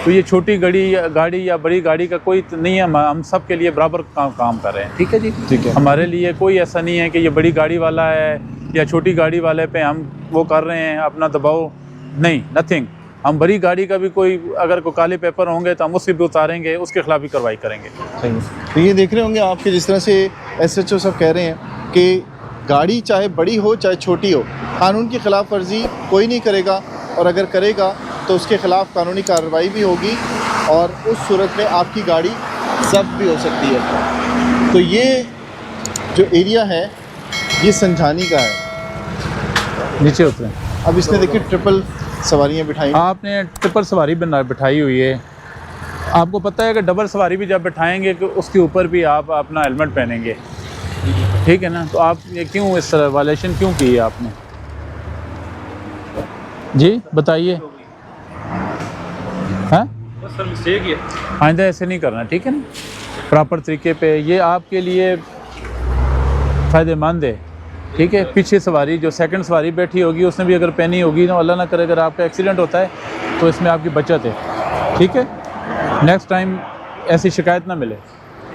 तो ये छोटी गाड़ी या बड़ी गाड़ी का कोई नहीं है, हम सब के लिए बराबर काम कर रहे हैं। ठीक है जी, ठीक है। हमारे लिए कोई ऐसा नहीं है कि ये बड़ी गाड़ी वाला है या छोटी गाड़ी वाले पे हम वो कर रहे हैं अपना दबाव, नहीं, नथिंग। हम बड़ी गाड़ी का भी कोई अगर कोई काले पेपर होंगे तो हम उससे भी उतारेंगे, उसके खिलाफ भी कार्रवाई करेंगे। सही है। तो ये देख रहे होंगे आपके जिस तरह से SHO सब कह रहे हैं कि गाड़ी चाहे बड़ी हो चाहे छोटी हो, कानून की खिलाफ वर्जी कोई नहीं करेगा, और अगर करेगा तो उसके ख़िलाफ़ कानूनी कार्रवाई भी होगी और उस सूरत में आपकी गाड़ी ज़ब्त भी हो सकती है। तो ये जो एरिया है ये संझानी का है। नीचे उतरे। अब इसने देखिए ट्रिपल सवारियाँ बिठाई। आपने ट्रिपल सवारी बिठाई हुई है। आपको पता है कि डबल सवारी भी जब बिठाएंगे तो उसके ऊपर भी आप अपना हेलमेट पहनेंगे, ठीक है ना। तो आप ये क्यों इस तरह वायलेशन क्यों की है आपने जी, बताइए। हाँ सर, मिस्टेक है, आइंदा ऐसे नहीं करना, ठीक है ना, प्रॉपर तरीके पे। ये आपके लिए फ़ायदेमंद है, ठीक है। पीछे सवारी जो सेकंड सवारी बैठी होगी उसने भी अगर पहनी होगी ना, अल्लाह ना करे अगर आपका एक्सीडेंट होता है तो इसमें आपकी बचत है, ठीक है। नेक्स्ट टाइम ऐसी शिकायत ना मिले।